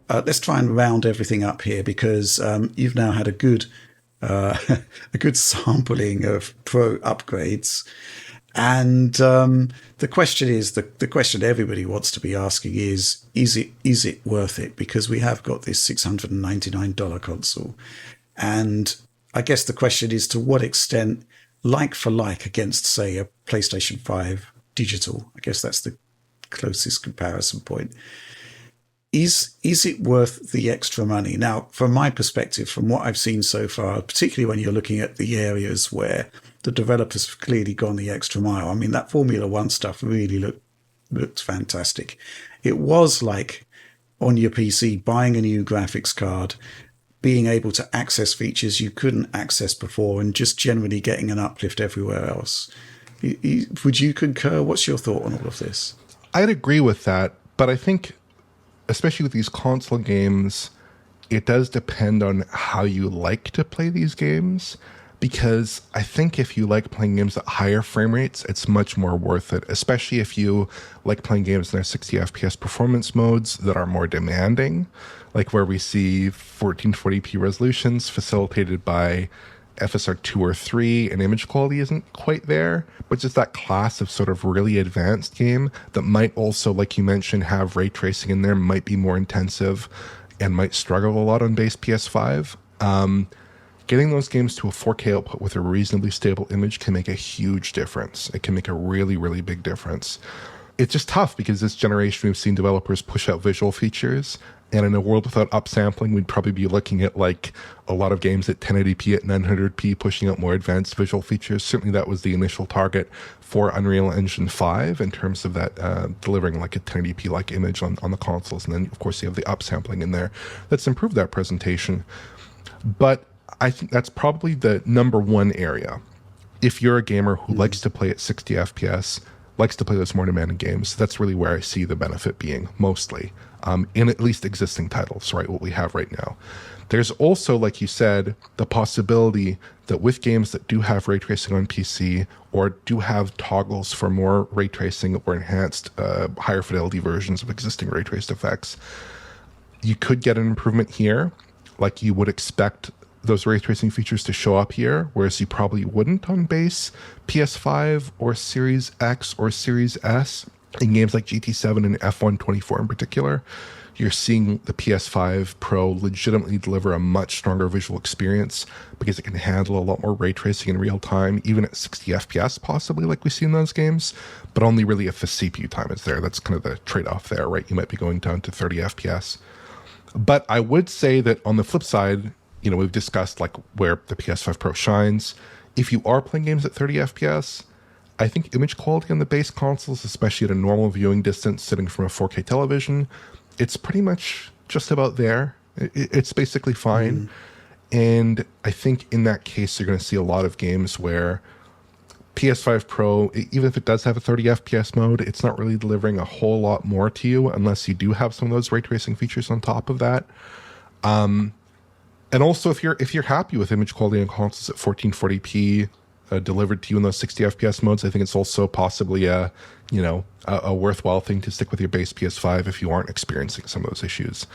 let's try and round everything up here because you've now had a good a good sampling of Pro upgrades. And the question is the question everybody wants to be asking is it worth it? Because we have got this $699 console, and I guess the question is to what extent, like for like, against say a PlayStation 5 digital. I guess that's the closest comparison point. Is it worth the extra money? Now, from my perspective, from what I've seen so far, particularly when you're looking at the areas where the developers have clearly gone the extra mile. I mean, that Formula One stuff really looked fantastic. It was like on your PC buying a new graphics card, being able to access features you couldn't access before, and just generally getting an uplift everywhere else. Would you concur? What's your thought on all of this? I'd agree with that, but I think, especially with these console games, it does depend on how you like to play these games, because I think if you like playing games at higher frame rates, it's much more worth it, especially if you like playing games in their 60 FPS performance modes that are more demanding, like where we see 1440p resolutions facilitated by FSR 2 or 3, and image quality isn't quite there, but just that class of sort of really advanced game that might also, like you mentioned, have ray tracing in there, might be more intensive, and might struggle a lot on base PS5. Getting those games to a 4K output with a reasonably stable image can make a huge difference. It can make a really, really big difference. It's just tough because this generation we've seen developers push out visual features, and in a world without upsampling, we'd probably be looking at like a lot of games at 1080p at 900p pushing out more advanced visual features. Certainly that was the initial target for Unreal Engine 5 in terms of that delivering like a 1080p like image on the consoles. And then of course you have the upsampling in there that's improved that presentation. But I think that's probably the number one area. If you're a gamer who likes to play at 60 FPS, likes to play those more demanding games, that's really where I see the benefit being mostly, in at least existing titles, right? What we have right now. There's also, like you said, the possibility that with games that do have ray tracing on PC or do have toggles for more ray tracing or enhanced higher fidelity versions of existing ray traced effects, you could get an improvement here. Like you would expect those ray tracing features to show up here, whereas you probably wouldn't on base PS5 or Series X or Series S. In games like GT7 and F124 in particular, you're seeing the PS5 Pro legitimately deliver a much stronger visual experience because it can handle a lot more ray tracing in real time, even at 60 FPS possibly, like we see in those games, but only really if the CPU time is there. That's kind of the trade-off there, right? You might be going down to 30 FPS. But I would say that on the flip side, you know, we've discussed like where the PS5 Pro shines. If you are playing games at 30 FPS, I think image quality on the base consoles, especially at a normal viewing distance sitting from a 4K television, it's pretty much just about there. It's basically fine. And I think in that case, you're going to see a lot of games where PS5 Pro, even if it does have a 30 FPS mode, it's not really delivering a whole lot more to you unless you do have some of those ray tracing features on top of that. And also, if you're happy with image quality on consoles at 1440p delivered to you in those 60 FPS modes, I think it's also possibly a worthwhile thing to stick with your base PS5 if you aren't experiencing some of those issues.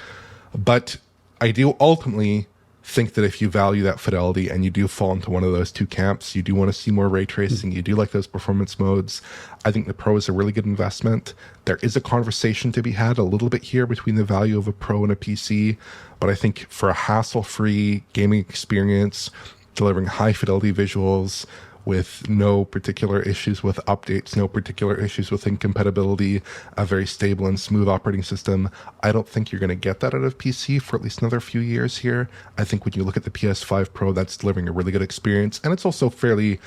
But I do ultimately think that if you value that fidelity and you do fall into one of those two camps, you do want to see more ray tracing, you do like those performance modes, I think the Pro is a really good investment. There is a conversation to be had a little bit here between the value of a Pro and a PC, but I think for a hassle-free gaming experience, delivering high fidelity visuals with no particular issues with updates, no particular issues with incompatibility, a very stable and smooth operating system, I don't think you're going to get that out of PC for at least another few years here. I think when you look at the PS5 Pro, that's delivering a really good experience, and it's also fairly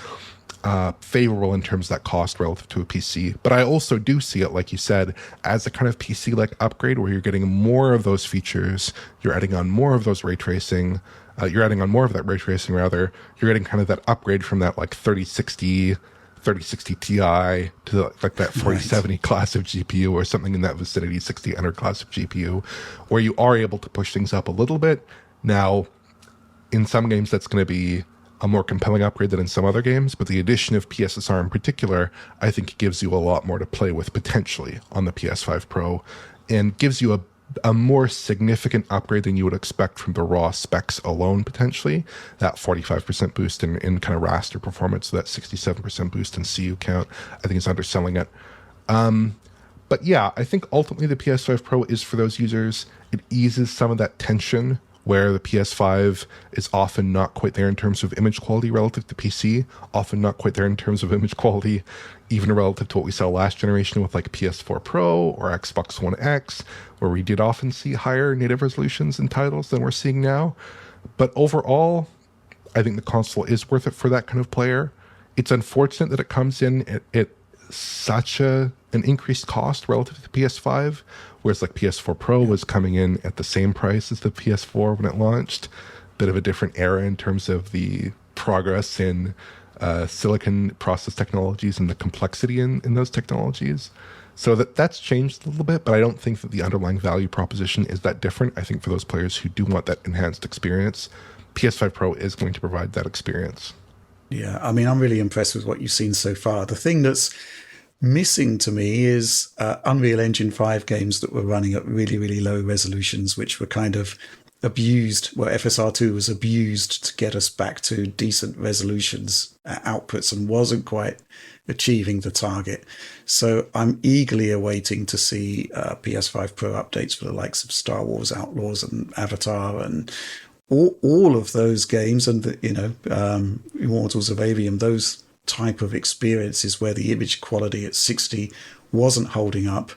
favorable in terms of that cost relative to a PC. But I also do see it, like you said, as a kind of PC-like upgrade where you're getting more of those features, you're adding on more of those ray tracing, you're adding on more of that ray tracing rather, you're getting kind of that upgrade from that like 3060 Ti to like that 4070 class of GPU or something in that vicinity, 6000 class of GPU, where you are able to push things up a little bit. Now, in some games that's going to be a more compelling upgrade than in some other games, but the addition of PSSR in particular, I think gives you a lot more to play with potentially on the PS5 Pro and gives you a a more significant upgrade than you would expect from the raw specs alone, potentially. That 45% boost in kind of raster performance, so that 67% boost in CU count, I think is underselling it. But yeah, I think ultimately the PS5 Pro is for those users. It eases some of that tension where the PS5 is often not quite there in terms of image quality relative to PC, often not quite there in terms of image quality, even relative to what we saw last generation with like PS4 Pro or Xbox One X, where we did often see higher native resolutions in titles than we're seeing now. But overall, I think the console is worth it for that kind of player. It's unfortunate that it comes in at such an increased cost relative to the PS5, whereas like PS4 Pro was coming in at the same price as the PS4 when it launched. Bit of a different era in terms of the progress in silicon process technologies and the complexity in those technologies. So that's changed a little bit, but I don't think that the underlying value proposition is that different. I think for those players who do want that enhanced experience, PS5 Pro is going to provide that experience. Yeah, I mean, I'm really impressed with what you've seen so far. The thing that's missing to me is Unreal Engine 5 games that were running at really, really low resolutions, which were kind of abused, where FSR2 was abused to get us back to decent resolutions outputs and wasn't quite achieving the target. So I'm eagerly awaiting to see PS5 Pro updates for the likes of Star Wars Outlaws and Avatar and all of those games, and Immortals of Avium, those type of experiences where the image quality at 60 wasn't holding up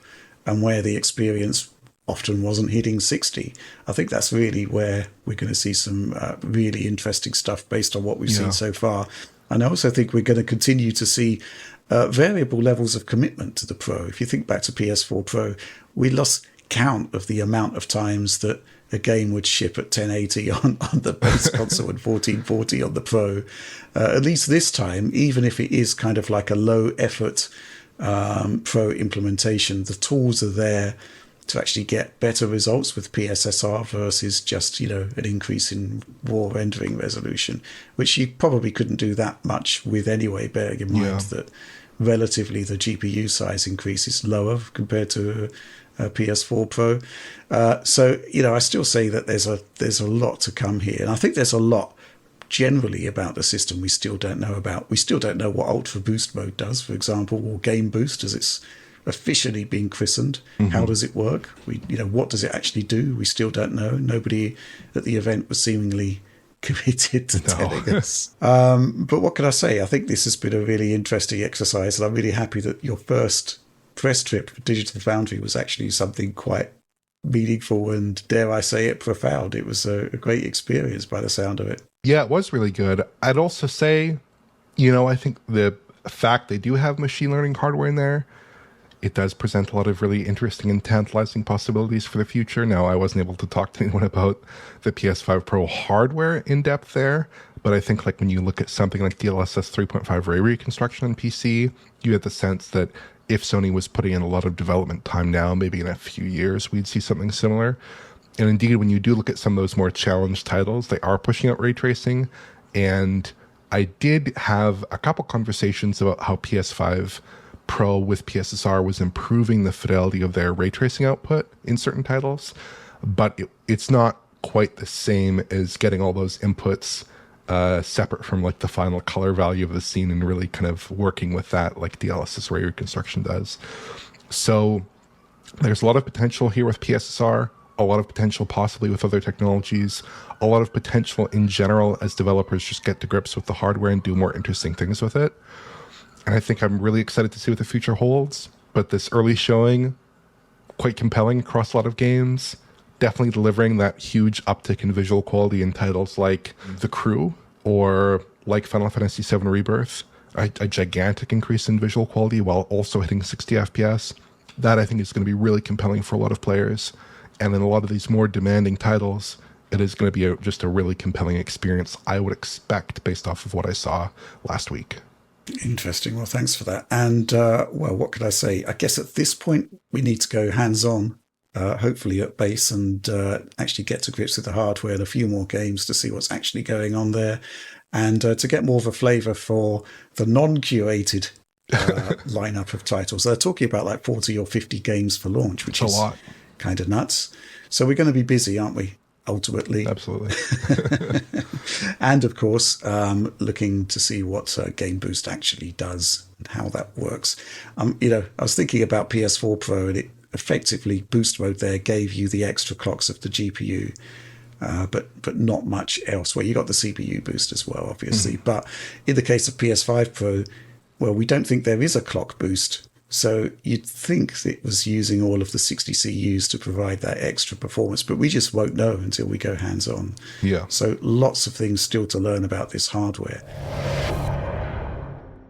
and where the experience often wasn't hitting 60. I think that's really where we're going to see some really interesting stuff based on what we've seen so far. And I also think we're going to continue to see variable levels of commitment to the Pro. If you think back to PS4 Pro, we lost count of the amount of times that a game would ship at 1080 on the base console and 1440 on the Pro. At least this time, even if it is kind of like a low effort Pro implementation, the tools are there to actually get better results with PSSR versus just, an increase in raw rendering resolution, which you probably couldn't do that much with anyway, bearing in mind that relatively the GPU size increase is lower compared to PS4 Pro. So, I still say that there's a lot to come here. And I think there's a lot generally about the system we still don't know about. We still don't know what Ultra Boost mode does, for example, or Game Boost as it's officially been christened. Mm-hmm. How does it work? What does it actually do? We still don't know. Nobody at the event was seemingly committed to telling us. But what can I say? I think this has been a really interesting exercise, and I'm really happy that your first press trip for Digital Foundry was actually something quite meaningful and, dare I say it, profound. It was a great experience by the sound of it. Yeah, it was really good. I'd also say, I think the fact they do have machine learning hardware in there, it does present a lot of really interesting and tantalizing possibilities for the future. Now, I wasn't able to talk to anyone about the PS5 Pro hardware in depth there, but I think like when you look at something like DLSS 3.5 ray reconstruction on PC, you get the sense that if Sony was putting in a lot of development time now, maybe in a few years, we'd see something similar. And indeed, when you do look at some of those more challenged titles, they are pushing out ray tracing. And I did have a couple conversations about how PS5 Pro with PSSR was improving the fidelity of their ray tracing output in certain titles, but it's not quite the same as getting all those inputs separate from like the final color value of the scene and really kind of working with that like DLSS ray reconstruction does. So there's a lot of potential here with PSSR, a lot of potential possibly with other technologies, a lot of potential in general as developers just get to grips with the hardware and do more interesting things with it. And I think I'm really excited to see what the future holds. But this early showing, quite compelling across a lot of games, definitely delivering that huge uptick in visual quality in titles like The Crew or like Final Fantasy VII Rebirth, a gigantic increase in visual quality while also hitting 60 FPS. That I think is going to be really compelling for a lot of players. And in a lot of these more demanding titles, it is going to be just a really compelling experience, I would expect, based off of what I saw last week. Interesting. Well, thanks for that. And, what could I say? I guess at this point, we need to go hands-on, hopefully at base, and actually get to grips with the hardware and a few more games to see what's actually going on there, and to get more of a flavour for the non-curated lineup of titles. They're talking about like 40 or 50 games for launch, which is a lot. kind of nuts. So we're going to be busy, aren't we? Ultimately. Absolutely. And of course, looking to see what Game Boost actually does and how that works. I was thinking about PS4 Pro, and it effectively, boost mode there gave you the extra clocks of the GPU, but not much else. Well, you got the CPU boost as well, obviously. But in the case of PS5 Pro, well, we don't think there is a clock boost. So you'd think it was using all of the 60 CUs to provide that extra performance, but we just won't know until we go hands-on. Yeah. So lots of things still to learn about this hardware.